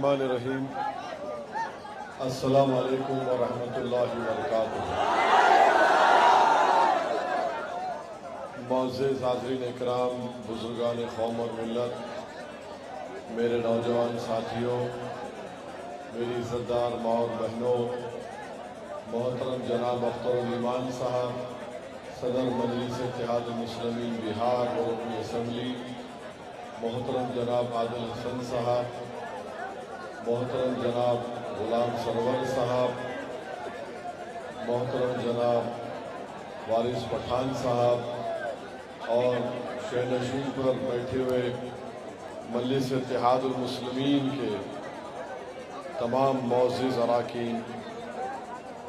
बिस्मिल्लाहिर्रहमानिर्रहीम। अस्सलामु अलैकुम व रहमतुल्लाहि व बरकातुहू। मुअज़्ज़िज़ हाज़रीन इकराम, बुज़ुर्गान क़ौम और मिल्लत, मेरे नौजवान साथियों, मेरी इज़्ज़तदार माँ और बहनों, मोहतरम जनाब अख्तरुल ईमान साहब, सदर मजलिस इत्तेहादुल मुस्लिमीन बिहार और अपनी असम्बली, मोहतरम जनाब आदिल हसन साहब, मोहतरम जनाब गुलाम सरवर साहब, मोहतरम जनाब वारिस पठान साहब और शहनशीन पर बैठे हुए मजलिस इत्तेहादुल मुस्लिमीन के तमाम मुअज़्ज़िज़ अराकीन,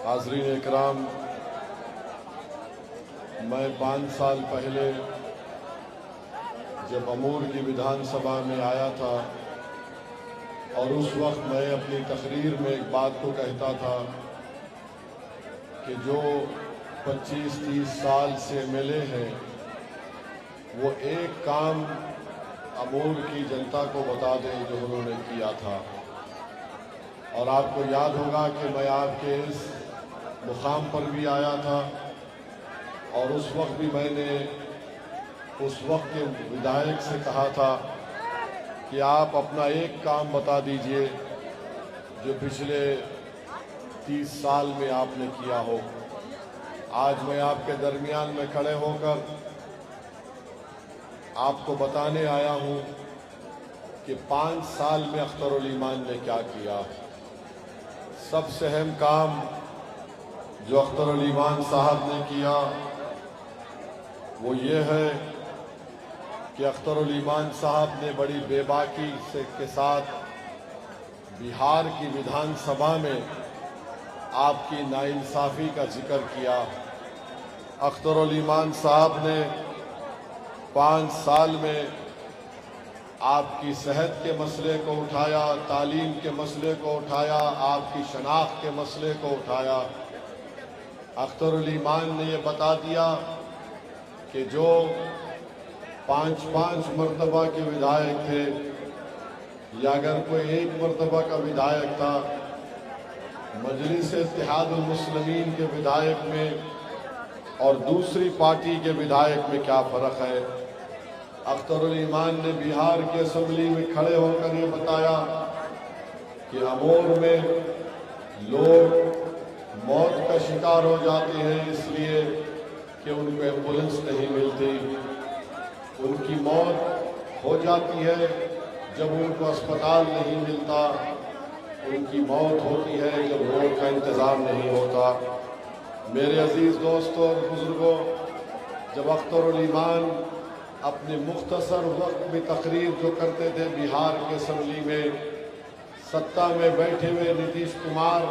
हाज़रीन इकराम, मैं 5 साल पहले जब अमूर की विधानसभा में आया था और उस वक्त मैं अपनी तकरीर में एक बात को कहता था कि जो 25-30 साल से एमएलए हैं वो एक काम अमूर की जनता को बता दें जो उन्होंने किया था। और आपको याद होगा कि मैं आपके इस मुकाम पर भी आया था और उस वक्त भी मैंने उस वक्त के विधायक से कहा था कि आप अपना एक काम बता दीजिए जो पिछले 30 साल में आपने किया हो। आज मैं आपके दरमियान में खड़े होकर आपको बताने आया हूं कि 5 साल में अख्तरुल ईमान ने क्या किया। सबसे अहम काम जो अख्तरुल ईमान साहब ने किया वो ये है कि अख्तरुल ईमान साहब ने बड़ी बेबाकी से के साथ बिहार की विधानसभा में आपकी नाइंसाफ़ी का जिक्र किया। अख्तरुल ईमान साहब ने 5 साल में आपकी सेहत के मसले को उठाया, तालीम के मसले को उठाया, आपकी शनाख्त के मसले को उठाया। अख्तरुल ईमान ने ये बता दिया कि जो 5-5 मरतबा के विधायक थे या अगर कोई एक मरतबा का विधायक था, मजलिस इत्तेहादुल मुस्लिमीन के विधायक में और दूसरी पार्टी के विधायक में क्या फ़र्क है। अख्तरुल ईमान ने बिहार की असम्बली में खड़े होकर ये बताया कि अमूर में लोग मौत का शिकार हो जाते हैं इसलिए कि उनको एम्बुलेंस नहीं मिलती। उनकी मौत हो जाती है जब उनको अस्पताल नहीं मिलता। उनकी मौत होती है जब रोड का इंतज़ाम नहीं होता। मेरे अजीज़ दोस्तों और बुज़ुर्गों, जब अख्तरुल ईमान अपने मुख्तसर वक्त में तकरीर जो करते थे बिहार के असम्बली में, सत्ता में बैठे हुए नीतीश कुमार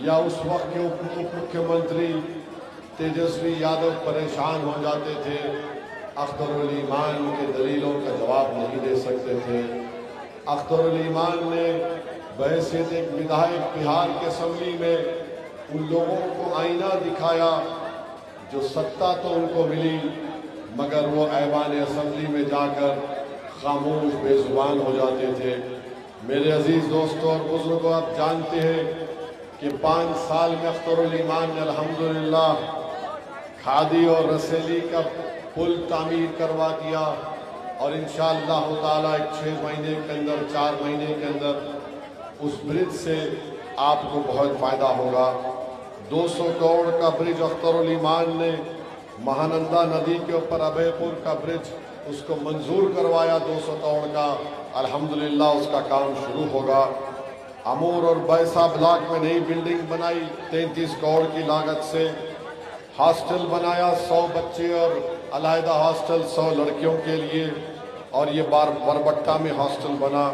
या उस वक्त के उप मुख्यमंत्री तेजस्वी यादव परेशान हो जाते थे। अख्तरुल ईमान के दलीलों का जवाब नहीं दे सकते थे। अख्तरुल ईमान ने बहैसियत एक विधायक बिहार के असम्बली में उन लोगों को आईना दिखाया जो सत्ता तो उनको मिली मगर वो ऐवान असम्बली में जाकर खामोश बेजुबान हो जाते थे। मेरे अजीज़ दोस्तों और बुजुर्गों, आप जानते हैं कि 5 साल में अख्तरुल ईमान ने अल्हम्दुलिल्लाह खादी और रसेली का पुल तामीर करवा दिया और इंशाअल्लाह ताला 6 महीने के अंदर, 4 महीने के अंदर उस ब्रिज से आपको बहुत फ़ायदा होगा। 200 करोड़ का ब्रिज अख्तरुल ईमान ने महानंदा नदी के ऊपर अभयपुर का ब्रिज उसको मंजूर करवाया 200 करोड़ का। अल्हम्दुलिल्लाह उसका काम शुरू होगा। अमूर और बैसा ब्लॉक में नई बिल्डिंग बनाई 33 करोड़ की लागत से। हॉस्टल बनाया 100 बच्चे और अलहदा हॉस्टल 100 लड़कियों के लिए और ये बरबट्टा में हॉस्टल बना।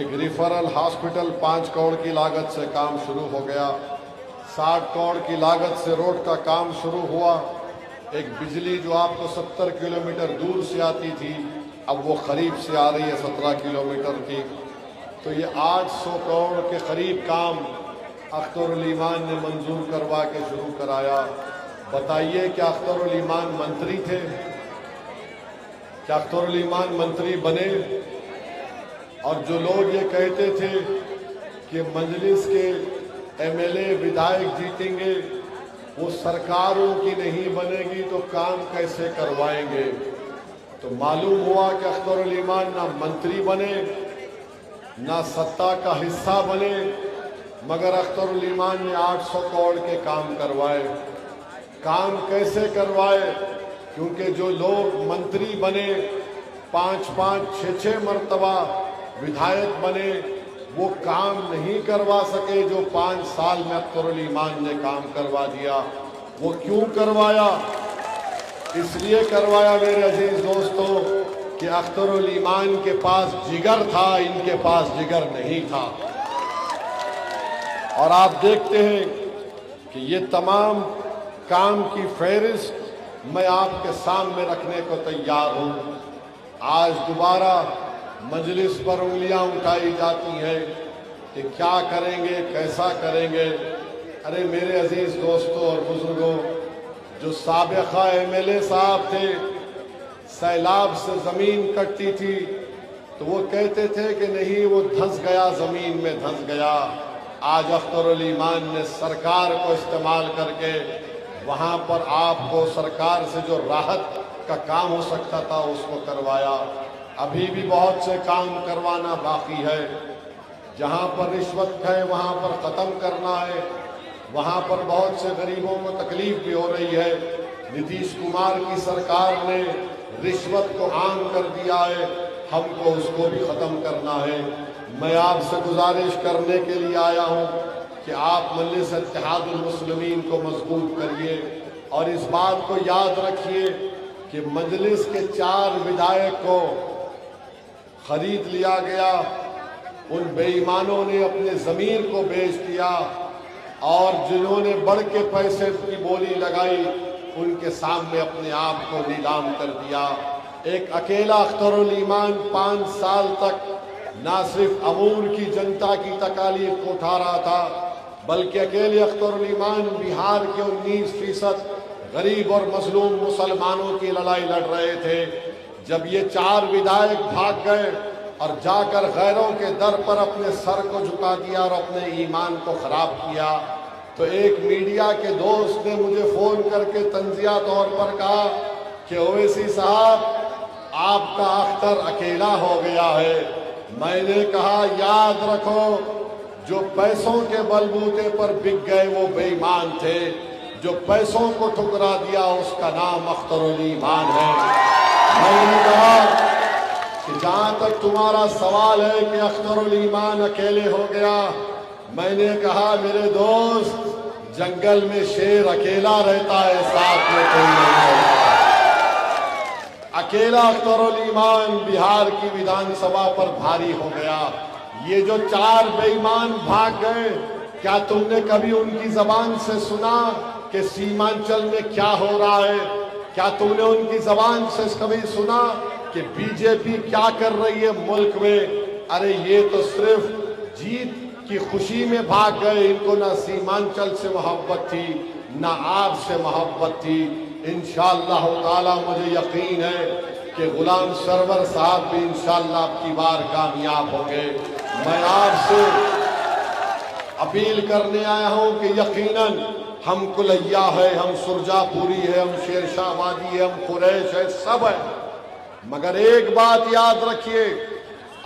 एक रिफरल हॉस्पिटल 5 करोड़ की लागत से काम शुरू हो गया। 60 करोड़ की लागत से रोड का काम शुरू हुआ। एक बिजली जो आपको 70 किलोमीटर दूर से आती थी अब वो करीब से आ रही है 17 किलोमीटर की। तो ये 800 करोड़ के करीब काम अख्तरुल ईमान ने मंजूर करवा के शुरू कराया। बताइए क्या अख्तरुल ईमान मंत्री थे? क्या अख्तरुल ईमान मंत्री बने? और जो लोग ये कहते थे कि मजलिस के एमएलए विधायक जीतेंगे, वो सरकारों की नहीं बनेगी तो काम कैसे करवाएंगे। तो मालूम हुआ कि अख्तरुल ईमान ना मंत्री बने ना सत्ता का हिस्सा बने, मगर अख्तरुल ईमान ने 800 करोड़ के काम करवाए। काम कैसे करवाए? क्योंकि जो लोग मंत्री बने, 5-5, 6-6 मरतबा विधायक बने, वो काम नहीं करवा सके जो 5 साल में अख्तरुल ईमान ने काम करवा दिया। वो क्यों करवाया? इसलिए करवाया मेरे अजीज दोस्तों कि अख्तरुल ईमान के पास जिगर था, इनके पास जिगर नहीं था। और आप देखते हैं कि ये तमाम काम की फहरिस्त मैं आपके सामने रखने को तैयार हूं। आज दोबारा मजलिस पर उंगलियां उठाई जाती हैं कि क्या करेंगे, कैसा करेंगे। अरे मेरे अजीज दोस्तों और बुजुर्गों, जो साबिका एमएलए साहब थे, सैलाब से जमीन कटती थी तो वो कहते थे कि नहीं वो धंस गया, जमीन में धंस गया। आज अख्तरुल ईमान ने सरकार को इस्तेमाल करके वहां पर आपको सरकार से जो राहत का काम हो सकता था उसको करवाया। अभी भी बहुत से काम करवाना बाकी है। जहां पर रिश्वत है वहां पर खत्म करना है। वहां पर बहुत से गरीबों को तकलीफ भी हो रही है। नीतीश कुमार की सरकार ने रिश्वत को आम कर दिया है, हमको उसको भी खत्म करना है। मैं आपसे गुजारिश करने के लिए आया हूं कि आप मजलिस इत्तेहादुल मुस्लिमीन को मजबूत करिए और इस बात को याद रखिए कि मजलिस के 4 विधायक को खरीद लिया गया। उन बेईमानों ने अपने ज़मीर को बेच दिया और जिन्होंने बढ़ के पैसे की बोली लगाई उनके सामने अपने आप को नीलाम कर दिया। एक अकेला अख्तरुल ईमान 5 साल तक ना सिर्फ अमूर की जनता की तकालीफ को उठा रहा था, बल्कि अकेले अख्तरुल ईमान बिहार के 19% गरीब और मजलूम मुसलमानों की लड़ाई लड़ रहे थे। जब ये 4 विधायक भाग गए और जाकर गैरों के दर पर अपने सर को झुका दिया और अपने ईमान को खराब किया, तो एक मीडिया के दोस्त ने मुझे फोन करके तंजिया तौर पर कहा कि ओवैसी साहब आपका अख्तर अकेला हो गया है। मैंने कहा याद रखो, जो पैसों के बलबूते पर बिक गए वो बेईमान थे, जो पैसों को ठुकरा दिया उसका नाम अख्तरुल ईमान है। मैंने कहा कि जहां तक तुम्हारा सवाल है कि अख्तरुल ईमान अकेले हो गया, मैंने कहा मेरे दोस्त, जंगल में शेर अकेला रहता है, साथ में कोई नहीं रहता। अकेला अख्तरुल ईमान बिहार की विधानसभा पर भारी हो गया। ये जो 4 बेईमान भाग गए, क्या तुमने कभी उनकी जबान से सुना कि सीमांचल में क्या हो रहा है? क्या तुमने उनकी जबान से कभी सुना कि बीजेपी क्या कर रही है मुल्क में? अरे ये तो सिर्फ जीत की खुशी में भाग गए। इनको ना सीमांचल से मोहब्बत थी, ना आपसे मोहब्बत थी। इंशाअल्लाह ताला मुझे यकीन है कि गुलाम सरवर साहब भी इंशाअल्लाह आपकी बार कामयाब होंगे। मैं आपसे अपील करने आया हूं कि यकीनन हम कुलैया है, हम सुरजापुरी है, हम शेरशाहवादी है, हम कुरैश है, सब है, मगर एक बात याद रखिए,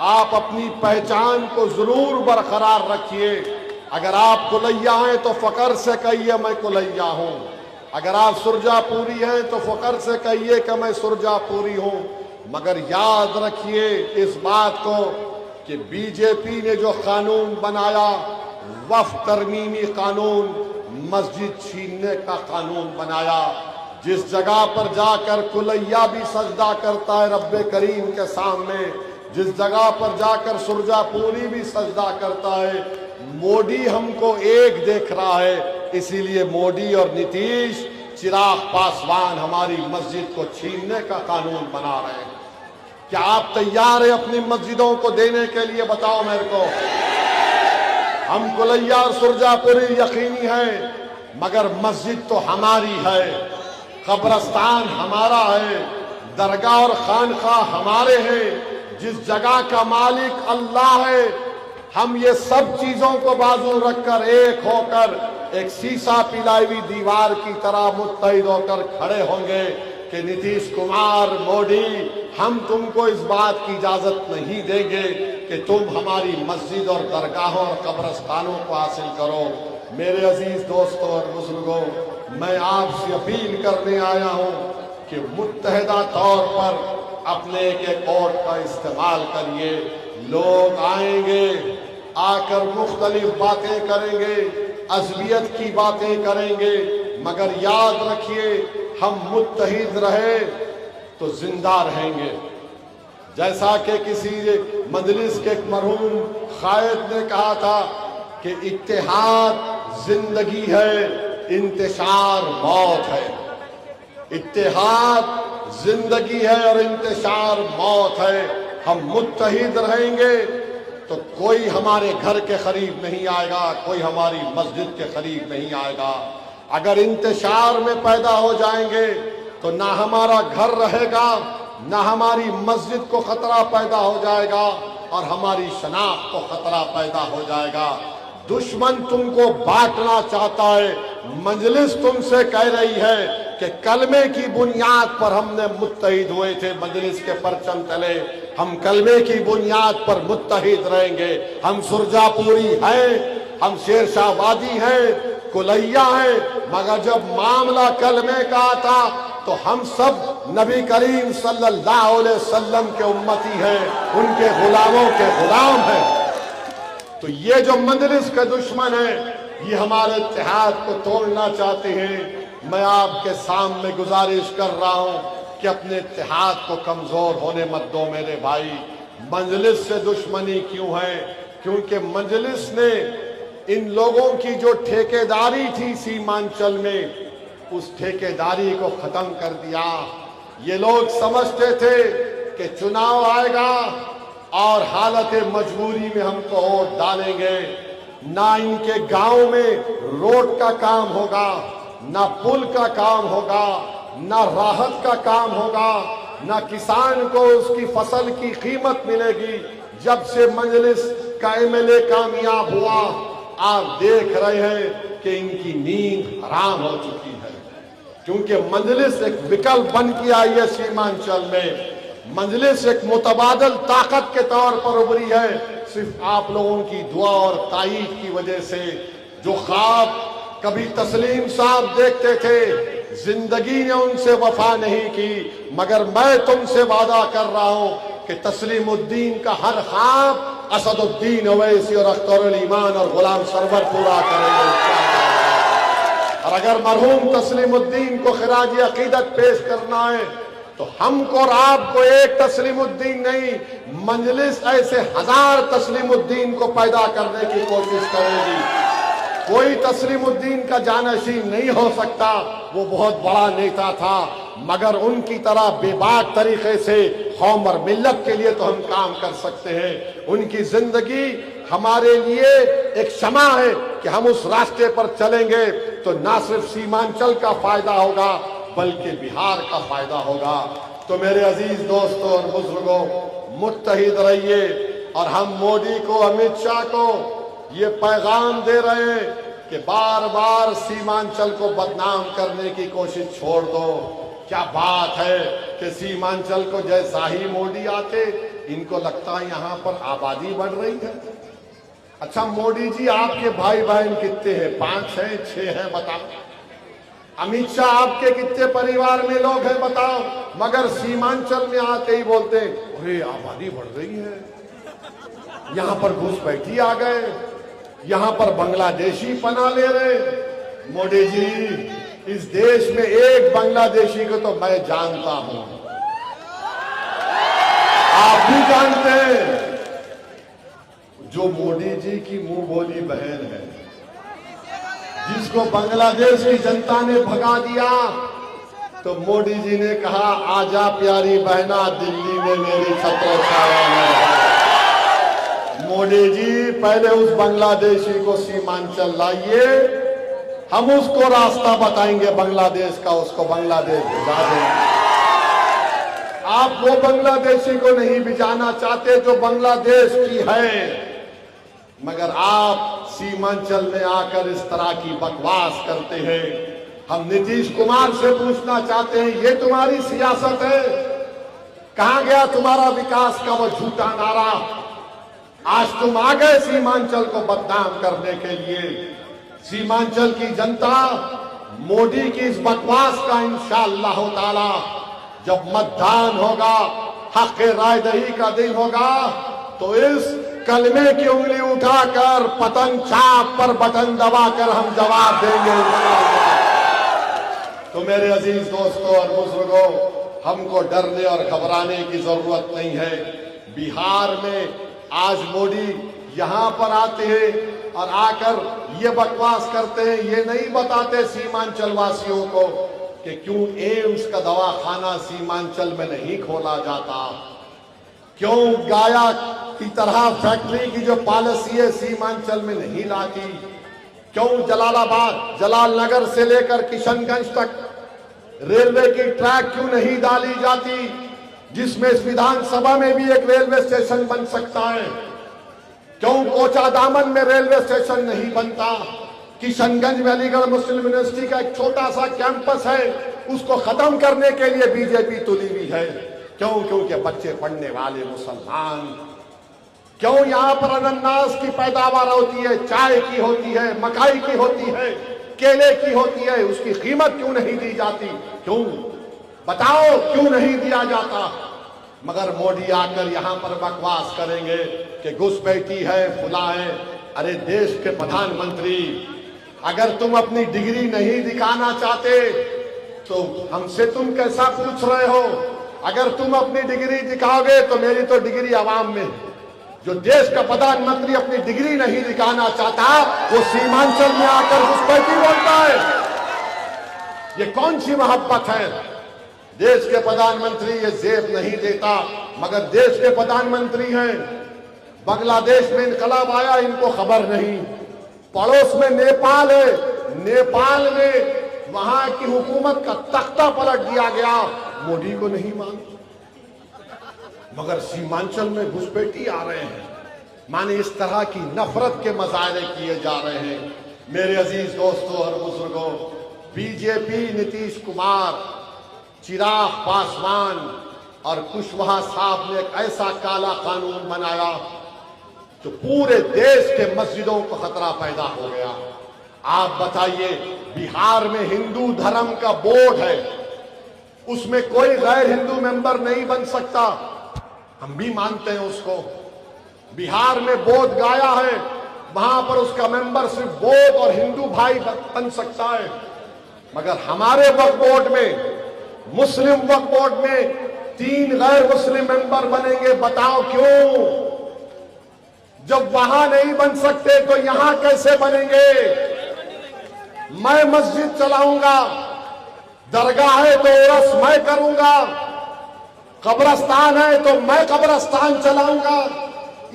आप अपनी पहचान को जरूर बरकरार रखिए। अगर आप कुलैया हैं तो फकर से कहिए मैं कुलैया हूं। अगर आप सुरजापुरी हैं तो फकर से कहिए कि मैं सुरजापुरी हूं। मगर याद रखिए इस बात को कि बीजेपी ने जो कानून बनाया, वक्फ तरमीमी कानून, मस्जिद छीनने का कानून बनाया, जिस जगह पर जाकर कुलैया भी सजदा करता है रब्बे करीम के सामने, जिस जगह पर जाकर सुरजापुरी भी सजदा करता है, मोदी हमको एक देख रहा है। इसीलिए मोदी और नीतीश, चिराग पासवान हमारी मस्जिद को छीनने का कानून बना रहे हैं। क्या आप तैयार हैं अपनी मस्जिदों को देने के लिए? बताओ मेरे को। हम कुलैया और सुरजापुरी यकीनी है, मगर मस्जिद तो हमारी है, कब्रस्तान हमारा है, दरगाह और खानखा हमारे हैं, जिस जगह का मालिक अल्लाह है, हम ये सब चीजों को बाजू रखकर एक होकर एक शीशा पिलाई हुई दीवार की तरह मुत्तहिद होकर खड़े होंगे कि नीतीश कुमार, मोदी, हम तुमको इस बात की इजाजत नहीं देंगे कि तुम हमारी मस्जिद और दरगाहों और कब्रस्तानों को हासिल करो। मेरे अजीज दोस्तों और बुजुर्गों, मैं आपसे अपील करने आया हूं कि मुत्तहिदा तौर पर अपने एक वोट का इस्तेमाल करिए। लोग आएंगे, आकर मुख्तलिफ बातें करेंगे, अज़बियत की बातें करेंगे, मगर याद रखिए हम मुत्तहिद रहे तो जिंदा रहेंगे। जैसा कि किसी मजलिस के एक मरहूम कायद ने कहा था कि इत्तेहाद जिंदगी है, इंतशार मौत है। इत्तेहाद जिंदगी है और इंतशार मौत है। हम मुत्तहिद रहेंगे तो कोई हमारे घर के करीब नहीं आएगा, कोई हमारी मस्जिद के करीब नहीं आएगा। अगर इंतशार में पैदा हो जाएंगे तो ना हमारा घर रहेगा, ना हमारी मस्जिद को खतरा पैदा हो जाएगा और हमारी शनाख्त को खतरा पैदा हो जाएगा। दुश्मन तुमको बांटना चाहता है। मजलिस तुमसे कह रही है कि कलमे की बुनियाद पर हमने मुत्तहिद हुए थे, मजलिस के परचम तले हम कलमे की बुनियाद पर मुत्तहिद रहेंगे। हम सुरजापुरी हैं, हम शेरशाहवादी हैं, कुलैया हैं, मगर जब मामला कलमे का आता तो हम सब नबी करीम सल्लल्लाहु अलैहि वसल्लम के उम्मती हैं, उनके गुलामों के गुलाम हैं। तो ये जो मजलिस के दुश्मन है, ये हमारे इत्तेहाद को तोड़ना चाहते हैं। मैं आपके सामने गुजारिश कर रहा हूं कि अपने इत्तेहाद को कमजोर होने मत दो मेरे भाई। मजलिस से दुश्मनी क्यों है? क्योंकि मजलिस ने इन लोगों की जो ठेकेदारी थी सीमांचल में, उस ठेकेदारी को खत्म कर दिया। ये लोग समझते थे कि चुनाव आएगा और हालत मजबूरी में हमको वोट डालेंगे। ना इनके गांव में रोड का काम होगा, ना पुल का काम होगा, ना राहत का काम होगा, ना किसान को उसकी फसल की कीमत मिलेगी। जब से मजलिस का एमएलए कामयाब हुआ, आप देख रहे हैं कि इनकी नींद हराम हो चुकी है, क्योंकि मजलिस एक विकल्प बन के आई है सीमांचल में। मजलिस एक मुतबादल ताकत के तौर पर उभरी है, सिर्फ आप लोगों की दुआ और ताईद की वजह से। जो ख्वाब कभी तस्लीम साहब देखते थे, जिंदगी ने उनसे वफा नहीं की, मगर मैं तुमसे वादा कर रहा हूं कि तस्लीमुद्दीन का हर ख्वाब असदुद्दीन अवैसी और अख्तरुल ईमान और गुलाम सरवर पूरा करेंगे। और अगर मरहूम तस्लीमुद्दीन को खिराज अकीदत पेश करना है तो हमको और आपको एक तस्लीमुद्दीन नहीं, मजलिस ऐसे 1000 तस्लीमुद्दीन को पैदा करने की कोशिश करेगी। कोई तस्लीमुद्दीन का जानशीन नहीं हो सकता, वो बहुत बड़ा नेता था, मगर उनकी तरह बेबाक तरीके से कौम और मिल्लत के लिए तो हम काम कर सकते हैं। उनकी जिंदगी हमारे लिए एक शमा है कि हम उस रास्ते पर चलेंगे तो ना सिर्फ सीमांचल का फायदा होगा बल्कि बिहार का फायदा होगा। तो मेरे अजीज दोस्तों और बुजुर्गों, मुत्तहिद रहिए। और हम मोदी को, अमित शाह को ये पैगाम दे रहे हैं कि बार बार सीमांचल को बदनाम करने की कोशिश छोड़ दो। क्या बात है कि सीमांचल को जैसा ही मोदी आते, इनको लगता है यहाँ पर आबादी बढ़ रही है। अच्छा मोदी जी, आपके भाई बहन कितने हैं? 5 हैं, 6 हैं, बताओ। अमित शाह आपके कितने परिवार में लोग हैं बताओ? मगर सीमांचल में आते ही बोलते हैं अरे आबादी बढ़ रही है, यहाँ पर घुसपैठी आ गए, यहाँ पर बांग्लादेशी पना ले रहे। मोदी जी, इस देश में एक बांग्लादेशी को तो मैं जानता हूं, आप भी जानते हैं, जो मोदी जी की मुंह बोली बहन है, जिसको बांग्लादेश की जनता ने भगा दिया। तो मोदी जी ने कहा आजा प्यारी बहना, दिल्ली में मेरी छत्र छाया है। मोदी जी, पहले उस बांग्लादेशी को सीमांचल लाइए, हम उसको रास्ता बताएंगे बांग्लादेश का, उसको बांग्लादेश भिजा देंगे। आप वो बांग्लादेशी को नहीं बिजाना चाहते जो बांग्लादेश की है, मगर आप सीमांचल में आकर इस तरह की बकवास करते हैं। हम नीतीश कुमार से पूछना चाहते हैं, ये तुम्हारी सियासत है? कहां गया तुम्हारा विकास का वो झूठा नारा? आज तुम आ गए सीमांचल को बदनाम करने के लिए। सीमांचल की जनता मोदी की इस बकवास का इंशाअल्लाह ताला जब मतदान होगा, हक राय दही का दिन होगा, तो इस कलमे की उंगली उठाकर पतंग चाप पर बटन दबाकर हम जवाब देंगे। तो मेरे अजीज दोस्तों और बुजुर्गों, हमको डरने और घबराने की जरूरत नहीं है। बिहार में आज मोदी यहां पर आते हैं और आकर ये बकवास करते हैं, ये नहीं बताते सीमांचल वासियों को कि क्यों एम्स का दवाखाना सीमांचल में नहीं खोला जाता, क्यों गाया की तरह फैक्ट्री की जो पॉलिसी है सीमांचल में नहीं लाती, क्यों जलालाबाद जलालनगर से लेकर किशनगंज तक रेलवे की ट्रैक क्यों नहीं डाली जाती, जिसमें इस विधानसभा में भी एक रेलवे स्टेशन बन सकता है। क्यों कोचा दामन में रेलवे स्टेशन नहीं बनता। किशनगंज में अलीगढ़ मुस्लिम यूनिवर्सिटी का एक छोटा सा कैंपस है, उसको खत्म करने के लिए बीजेपी तुली हुई है। क्यों? क्योंकि बच्चे पढ़ने वाले मुसलमान। क्यों यहां पर अनानास की पैदावार होती है, चाय की होती है, मकाई की होती है, केले की होती है, उसकी कीमत क्यों नहीं दी जाती? क्यों बताओ, क्यों नहीं दिया जाता? मगर मोदी आकर यहां पर बकवास करेंगे कि घुसपैठी है, फुला है। अरे देश के प्रधानमंत्री, अगर तुम अपनी डिग्री नहीं दिखाना चाहते तो हमसे तुम कैसा पूछ रहे हो? अगर तुम अपनी डिग्री दिखाओगे तो मेरी तो डिग्री आवाम में। जो देश का प्रधानमंत्री अपनी डिग्री नहीं दिखाना चाहता, वो सीमांचल में आकर घुसपैठी बोलता है। ये कौन सी मोहब्बत है? देश के प्रधानमंत्री ये जेब नहीं देता, मगर देश के प्रधानमंत्री हैं। बांग्लादेश में इनकलाब आया, इनको खबर नहीं। पड़ोस में नेपाल है, नेपाल में वहां की हुकूमत का तख्ता पलट दिया गया, मोदी को नहीं मालूम। मगर सीमांचल में घुसपैठी आ रहे हैं, माने इस तरह की नफरत के मजाहरे किए जा रहे हैं। मेरे अजीज दोस्तों और बुजुर्गों, बीजेपी, नीतीश कुमार, चिराग पासवान और कुशवाहा साहब ने एक ऐसा काला कानून बनाया तो पूरे देश के मस्जिदों को खतरा पैदा हो गया। आप बताइए, बिहार में हिंदू धर्म का बोर्ड है, उसमें कोई गैर हिंदू मेंबर नहीं बन सकता। हम भी मानते हैं उसको। बिहार में बोध गाया है, वहां पर उसका मेंबर सिर्फ बोध और हिंदू भाई बन सकता है। मगर हमारे वक्फ बोर्ड में, मुस्लिम वक्फ बोर्ड में 3 गैर मुस्लिम मेंबर बनेंगे। बताओ क्यों? जब वहां नहीं बन सकते तो यहां कैसे बनेंगे? मैं मस्जिद चलाऊंगा, दरगाह है तो उर्स मैं करूंगा, कब्रस्तान है तो मैं कब्रस्तान चलाऊंगा,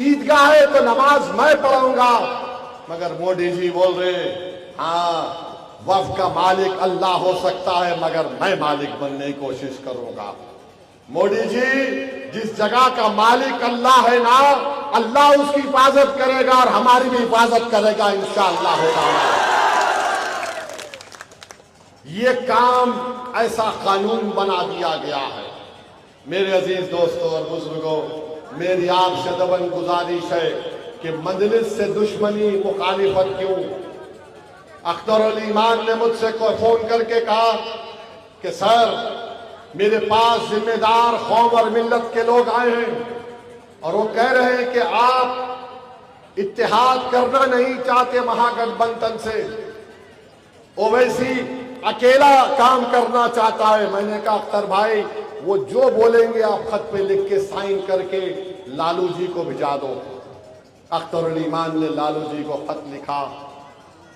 ईदगाह है तो नमाज मैं पढ़ाऊंगा। मगर मोदी जी बोल रहे, हाँ वक्फ का मालिक अल्लाह हो सकता है, मगर मैं मालिक बनने की कोशिश करूंगा। मोदी जी, जिस जगह का मालिक अल्लाह है ना, अल्लाह उसकी हिफाजत करेगा और हमारी भी हिफाजत करेगा इंशाअल्लाह ताला। ये काम, ऐसा कानून बना दिया गया है। मेरे अजीज दोस्तों और बुजुर्गों, मेरी आपसे दबन गुजारिश है कि मजलिस से दुश्मनी, मुखालिफत क्यों? अख्तर अली ईमान ने मुझसे फोन करके कहा कि सर, मेरे पास जिम्मेदार कौम और मिल्लत के लोग आए हैं और वो कह रहे हैं कि आप इत्तेहाद करना नहीं चाहते महागठबंधन से, ओवैसी अकेला काम करना चाहता है। मैंने कहा अख्तर भाई, वो जो बोलेंगे आप खत पे लिख के साइन करके लालू जी को भिजा दो। अख्तर अली ईमान ने लालू जी को खत लिखा।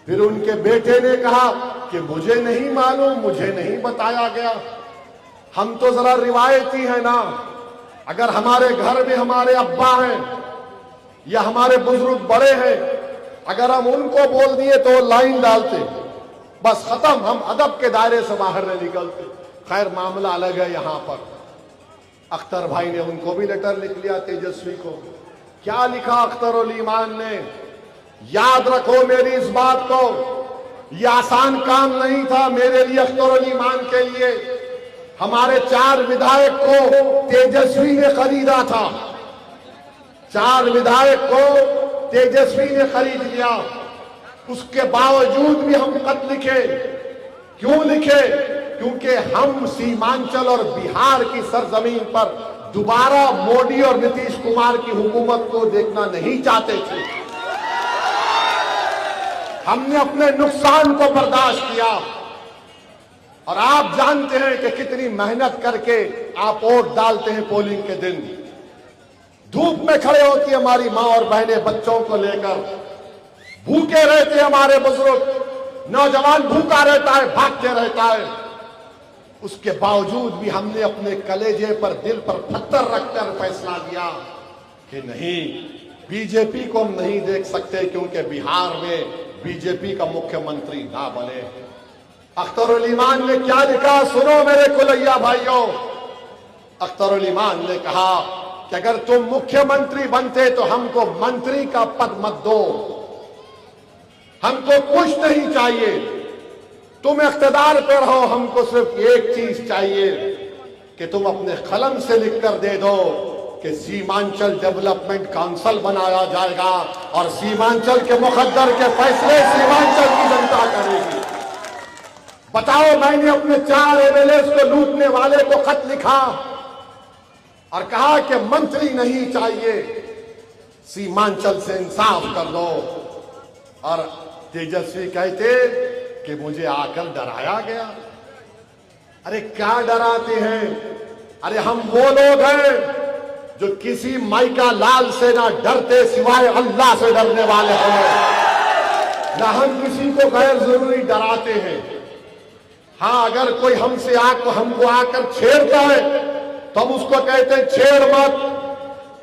फिर उनके बेटे ने कहा कि मुझे नहीं मालूम, मुझे नहीं बताया गया। हम तो जरा रिवायती है ना, अगर हमारे घर में हमारे अब्बा हैं या हमारे बुजुर्ग बड़े हैं, अगर हम उनको बोल दिए तो लाइन डालते, बस खत्म, हम अदब के दायरे से बाहर नहीं निकलते। खैर मामला अलग है। यहां पर अख्तर भाई ने उनको भी लेटर लिख लिया, तेजस्वी को। क्या लिखा अख्तर उल ईमान ने? याद रखो मेरी इस बात को, यह आसान काम नहीं था मेरे लिए, अख्तर उल ईमान के लिए। हमारे 4 विधायक को तेजस्वी ने खरीदा था, 4 विधायक को तेजस्वी ने खरीद लिया। उसके बावजूद भी हम खत लिखे। क्यों लिखे? क्योंकि हम सीमांचल और बिहार की सरजमीन पर दोबारा मोदी और नीतीश कुमार की हुकूमत को देखना नहीं चाहते थे। हमने अपने नुकसान को बर्दाश्त किया। और आप जानते हैं कि कितनी मेहनत करके आप वोट डालते हैं पोलिंग के दिन। धूप में खड़े होती है हमारी मां और बहनें बच्चों को लेकर, भूखे रहते हमारे बुजुर्ग, नौजवान भूखा रहता है, भागते रहता है। उसके बावजूद भी हमने अपने कलेजे पर, दिल पर पत्थर रखकर फैसला लिया कि नहीं, बीजेपी को हम नहीं देख सकते क्योंकि बिहार में बीजेपी का मुख्यमंत्री ना बने। अख्तर उल ईमान ने क्या लिखा सुनो मेरे कुलैया भाइयों। अख्तर उल ईमान ने कहा कि अगर तुम मुख्यमंत्री बनते तो हमको मंत्री का पद मत दो, हमको कुछ नहीं चाहिए, तुम इख्तिदार पे रहो, हमको सिर्फ एक चीज चाहिए कि तुम अपने कलम से लिखकर दे दो कि सीमांचल डेवलपमेंट काउंसिल बनाया जाएगा और सीमांचल के मुकद्दर के फैसले सीमांचल की जनता करेगी। बताओ, मैंने अपने 4 एमएलएस को लूटने वाले को खत लिखा और कहा कि मंत्री नहीं चाहिए, सीमांचल से इंसाफ कर दो। और तेजस्वी कहते कि मुझे आकर डराया गया। अरे क्या डराते हैं? अरे हम वो लोग हैं जो किसी माइका लाल से ना डरते सिवाय अल्लाह से डरने वाले हैं। ना हम किसी को गैर जरूरी डराते हैं। हाँ, अगर कोई हमको आकर छेड़ता है तो हम उसको कहते हैं छेड़ मत,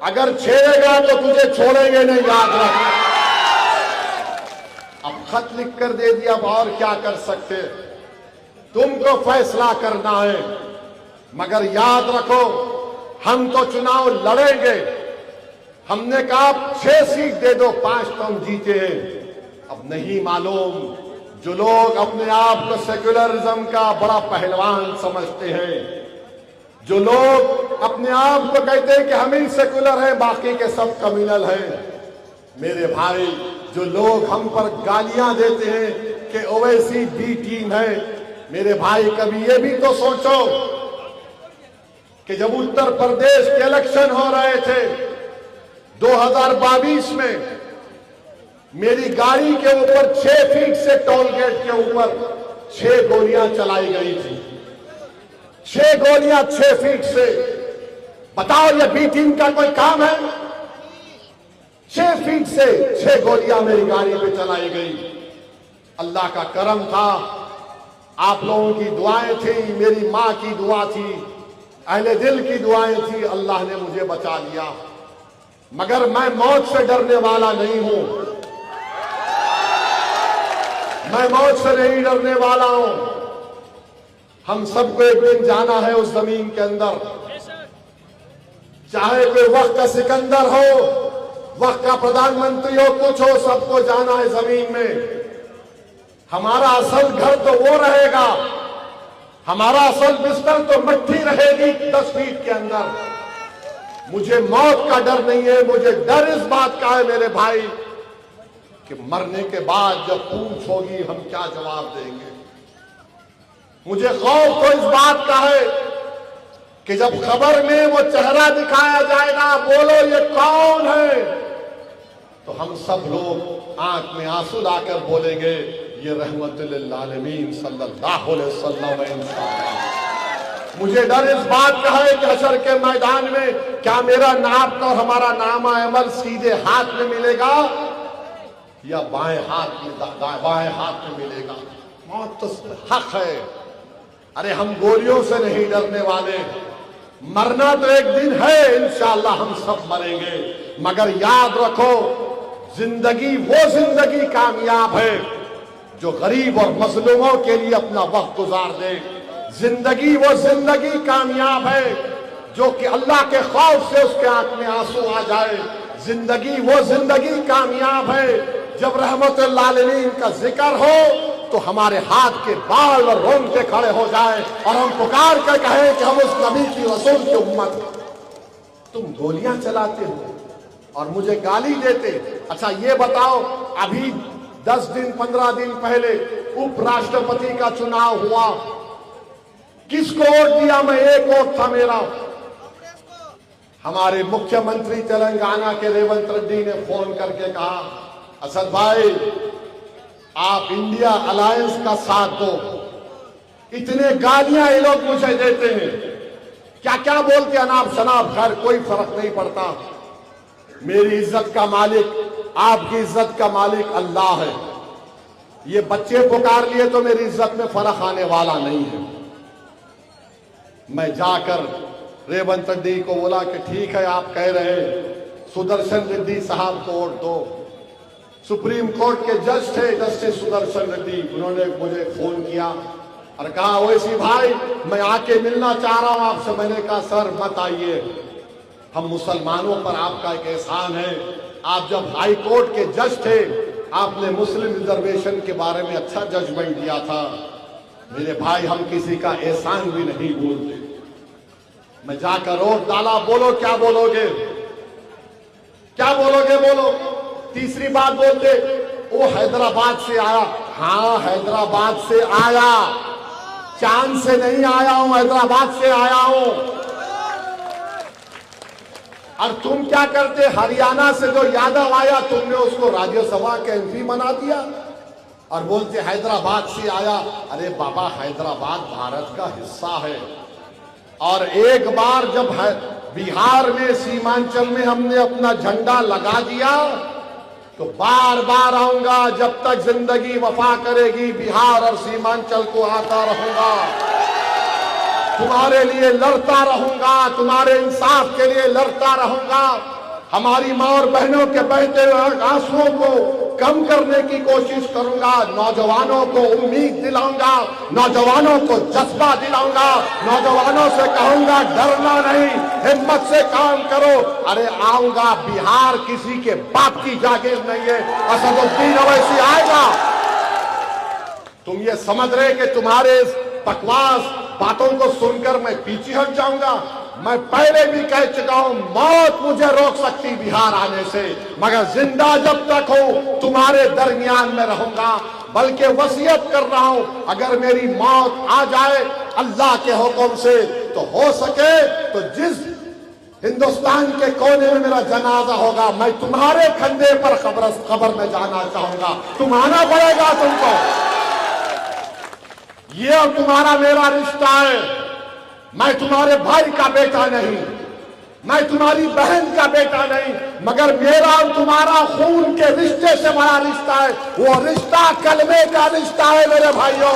अगर छेड़ेगा तो तुझे छोड़ेंगे नहीं, याद रख। अब खत लिख कर दे दिया, अब और क्या कर सकते? तुमको फैसला करना है। मगर याद रखो, हम तो चुनाव लड़ेंगे। हमने कहा 6 सीट दे दो, 5 तो हम जीते हैं। अब नहीं मालूम, जो लोग अपने आप को सेक्युलरिज्म का बड़ा पहलवान समझते हैं, जो लोग अपने आप को कहते हैं कि हम ही सेक्युलर हैं, बाकी के सब कम्युनल हैं, मेरे भाई, जो लोग हम पर गालियां देते हैं कि ओवैसी बी टीम है, मेरे भाई कभी ये भी तो सोचो कि जब उत्तर प्रदेश के इलेक्शन हो रहे थे 2022 में, मेरी गाड़ी के ऊपर 6 फीट से टोल गेट के ऊपर 6 गोलियां चलाई गई थी। 6 गोलियां 6 फीट से। बताओ, ये बी टीम का कोई काम है? 6 फीट से 6 गोलियां मेरी गाड़ी पे चलाई गई। अल्लाह का करम था, आप लोगों की दुआएं थी, मेरी मां की दुआ थी, अहले दिल की दुआएं थी, अल्लाह ने मुझे बचा लिया। मगर मैं मौत से डरने वाला नहीं हूं, मैं मौत से नहीं डरने वाला हूं। हम सबको एक दिन जाना है उस जमीन के अंदर, चाहे कोई वक्त का सिकंदर हो, वक्त का प्रधानमंत्री हो, कुछ हो, सबको जाना है जमीन में। हमारा असल घर तो वो रहेगा, हमारा असल बिस्तर तो मट्टी रहेगी 10 फीट के अंदर। मुझे मौत का डर नहीं है, मुझे डर इस बात का है मेरे भाई कि मरने के बाद जब पूछ होगी हम क्या जवाब देंगे। मुझे खौफ तो इस बात का है कि जब खबर में वो चेहरा दिखाया जाएगा, बोलो ये कौन है, तो हम सब लोग आंख में आंसू लाकर बोलेंगे ये रहमतुल्लिल आलमीन सल्लल्लाहु अलैहि वसल्लम। मुझे डर इस बात का है कि हशर के मैदान में क्या मेरा नाम और हमारा नामा अमल सीधे हाथ में मिलेगा या बाएं हाथ में मिलेगा। मौत तो हक है। अरे हम गोलियों से नहीं डरने वाले, मरना तो एक दिन है, इंशाअल्लाह हम सब मरेंगे। मगर याद रखो, जिंदगी वो जिंदगी कामयाब है जो गरीब और मजलूमों के लिए अपना वक्त गुजार दे। जिंदगी वो जिंदगी कामयाब है जो कि अल्लाह के खौफ से उसके आंख में आंसू आ जाए। जिंदगी वो जिंदगी कामयाब है जब रहमतुल्लिल आलमीन का जिक्र हो तो हमारे हाथ के बाल और रोंगटे खड़े हो जाए और हम पुकार कर कहें कि हम उस नबी की रसूल की उम्मत। तुम गोलियां चलाते हो और मुझे गाली देते। अच्छा ये बताओ, अभी 10 दिन 15 दिन पहले उपराष्ट्रपति का चुनाव हुआ, किसको वोट दिया? मैं एक वोट था मेरा। हमारे मुख्यमंत्री तेलंगाना के रेवंत रेड्डी ने फोन करके कहा, असद भाई आप इंडिया अलायंस का साथ दो। इतने गालियां ये लोग मुझे देते हैं, क्या क्या बोलते अनाप शनाप, खैर कोई फर्क नहीं पड़ता। मेरी इज्जत का मालिक, आपकी इज्जत का मालिक अल्लाह है। ये बच्चे पुकार लिए तो मेरी इज्जत में फर्क आने वाला नहीं है। मैं जाकर रेवंत रेड्डी को बोला कि ठीक है, आप कह रहे सुदर्शन रेड्डी साहब को वोट दो। सुप्रीम कोर्ट के जज थे जस्टिस सुदर्शन रेड्डी, उन्होंने मुझे फोन किया और कहा ओवैसी भाई मैं आके मिलना चाह रहा हूं आपसे। मैंने कहा सर मत आइए, हम मुसलमानों पर आपका एक एहसान है। आप जब हाई कोर्ट के जज थे आपने मुस्लिम रिजर्वेशन के बारे में अच्छा जजमेंट दिया था। मेरे भाई हम किसी का एहसान भी नहीं भूलते। मैं जाकर वोट डाला। बोलो क्या बोलोगे, क्या बोलोगे बोलो। तीसरी बात बोलते वो हैदराबाद से आया। हाँ हैदराबाद से आया, चांद से नहीं आया हूं, हैदराबाद से आया हूं। और तुम क्या करते, हरियाणा से जो यादव आया तुमने उसको राज्यसभा के एमपी बना दिया और बोलते हैदराबाद से आया। अरे बाबा हैदराबाद भारत का हिस्सा है। और एक बार जब बिहार में सीमांचल में हमने अपना झंडा लगा दिया तो बार बार आऊंगा, जब तक जिंदगी वफा करेगी बिहार और सीमांचल को आता रहूंगा, तुम्हारे लिए लड़ता रहूंगा, तुम्हारे इंसाफ के लिए लड़ता रहूंगा। हमारी मां और बहनों के बहते हुए आंसुओं को कम करने की कोशिश करूंगा। नौजवानों को उम्मीद दिलाऊंगा, नौजवानों को जज्बा दिलाऊंगा, नौजवानों से कहूंगा डरना नहीं, हिम्मत से काम करो। अरे आऊंगा, बिहार किसी के बाप की जागीर नहीं है, असदुद्दीन ओवैसी आएगा। तुम ये समझ रहे कि तुम्हारे बकवास बातों को सुनकर मैं पीछे हट जाऊंगा? मैं पहले भी कह चुका हूं मौत मुझे रोक सकती बिहार आने से, मगर जिंदा जब तक हूं तुम्हारे दरमियान में रहूंगा। बल्कि वसीयत कर रहा हूं अगर मेरी मौत आ जाए अल्लाह के हुक्म से तो हो सके तो जिस हिंदुस्तान के कोने में मेरा जनाजा होगा मैं तुम्हारे कंधे पर कब्र में जाना चाहूंगा। तुम आना पड़ेगा तुमको। ये और तुम्हारा मेरा रिश्ता है। मैं तुम्हारे भाई का बेटा नहीं, मैं तुम्हारी बहन का बेटा नहीं, मगर मेरा और तुम्हारा खून के रिश्ते से बड़ा रिश्ता है। वो रिश्ता कलमे का रिश्ता है मेरे भाइयों।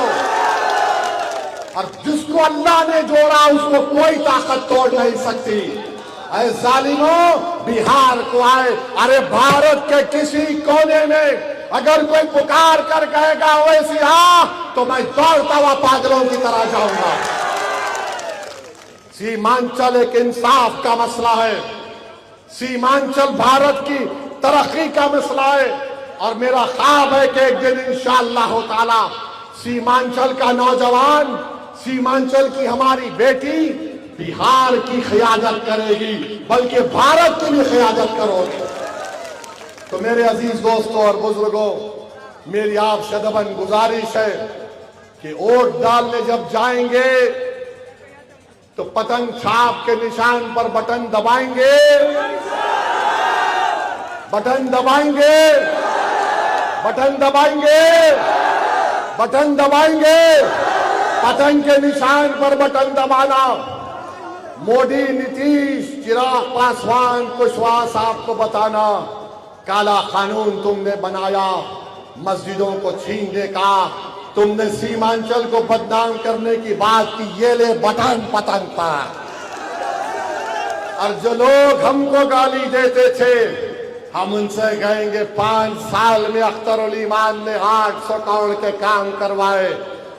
और जिसको अल्लाह ने जोड़ा उसको कोई ताकत तोड़ नहीं सकती। ऐ जालिमों, बिहार को आए। अरे भारत के किसी कोने में अगर कोई पुकार कर कहेगा ओवैसी हाँ, तो मैं दौड़ता हुआ पागलों की तरह जाऊंगा। सीमांचल एक इंसाफ का मसला है, सीमांचल भारत की तरक्की का मसला है। और मेरा ख्वाब है कि एक दिन इंशाअल्लाह ताला सीमांचल का नौजवान, सीमांचल की हमारी बेटी बिहार की क़यादत करेगी, बल्कि भारत की भी क़यादत करोगी। तो मेरे अजीज दोस्तों और बुजुर्गों, मेरी आपसे दबन गुजारिश है कि वोट डालने जब जाएंगे तो पतंग छाप के निशान पर बटन दबाएंगे, बटन दबाएंगे, बटन दबाएंगे, बटन दबाएंगे। पतंग के निशान पर बटन दबाना। मोदी, नीतीश, चिराग पासवान, कुशवाहा साहब को बताना काला कानून तुमने बनाया, मस्जिदों को छीनने का, तुमने सीमांचल को बदनाम करने की बात की, ये ले बटन पतंग पर। और जो लोग हमको गाली देते थे हम उनसे कहेंगे 5 साल में अख्तर उल ईमान ने 800 करोड़ के काम करवाए।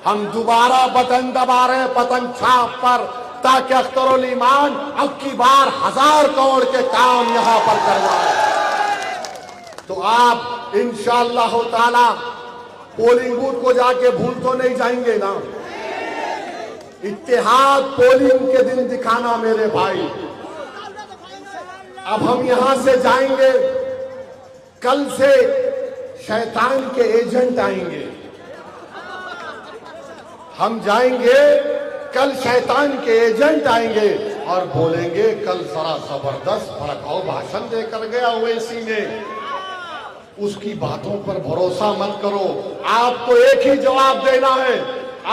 हम दोबारा बटन दबा रहे हैं पतंग छाप पर ताकि अख्तरुल ईमान अब की बार 1000 करोड़ के काम यहां पर करवाए। तो आप इंशाअल्लाह ताला पोलिंग बूथ को जाके भूल तो नहीं जाएंगे ना। इत्तेहाद पोलिंग के दिन दिखाना मेरे भाई। अब हम यहां से जाएंगे, कल से शैतान के एजेंट आएंगे। हम जाएंगे, कल शैतान के एजेंट आएंगे और बोलेंगे कल जरा जबरदस्त भड़काऊ भाषण देकर गया ओवैसी ने, उसकी बातों पर भरोसा मत करो। आपको एक ही जवाब देना है,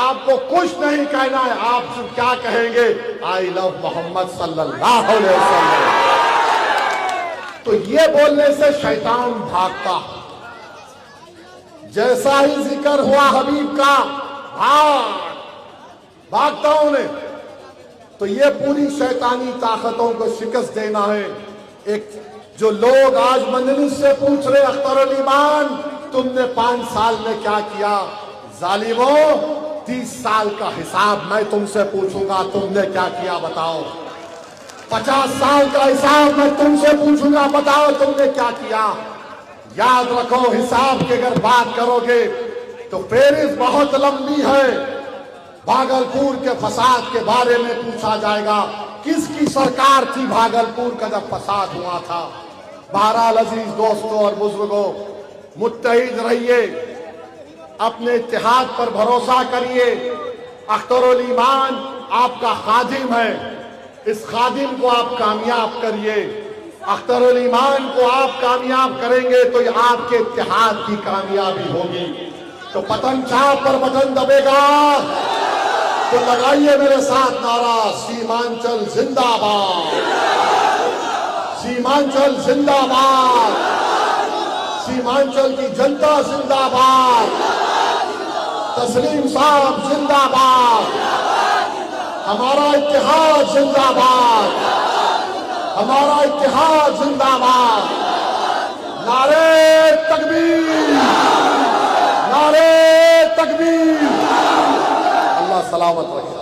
आपको कुछ नहीं कहना है। आप सिर्फ क्या कहेंगे? आई लव मोहम्मद सल्लल्लाहु अलैहि वसल्लम। तो ये बोलने से शैतान भागता। जैसा ही जिक्र हुआ हबीब का, भागता उन्हें। तो ये पूरी शैतानी ताकतों को शिकस्त देना है। एक जो लोग आज मजलिस से पूछ रहे अख्तरुल ईमान तुमने 5 साल में क्या किया, जालिमों 30 साल का हिसाब मैं तुमसे पूछूंगा, तुमने क्या किया बताओ। 50 साल का हिसाब मैं तुमसे पूछूंगा, बताओ तुमने क्या किया। याद रखो, हिसाब की अगर बात करोगे तो फेरिस्त बहुत लंबी है। भागलपुर के फसाद के बारे में पूछा जाएगा, किसकी सरकार थी भागलपुर का जब फसाद हुआ था। बहरहाल अजीज दोस्तों और बुजुर्गों, मुत्तहिद रहिए, अपने इत्तेहाद पर भरोसा करिए। अख्तरुल ईमान आपका खादिम है, इस खादिम को आप कामयाब करिए। अख्तरुल ईमान को आप कामयाब करेंगे तो ये आपके इत्तेहाद की कामयाबी होगी। तो पतंग छाप पर बटन दबेगा तो लगाइए मेरे साथ नारा, सीमांचल जिंदाबाद, सीमांचल जिंदाबाद, सीमांचल की जनता जिंदाबाद, तस्लीम साहब जिंदाबाद, हमारा इत्तेहाद जिंदाबाद, हमारा इत्तेहाद जिंदाबाद। नारे तकबीर, नारे तकबीर। अल्लाह सलामत रखे।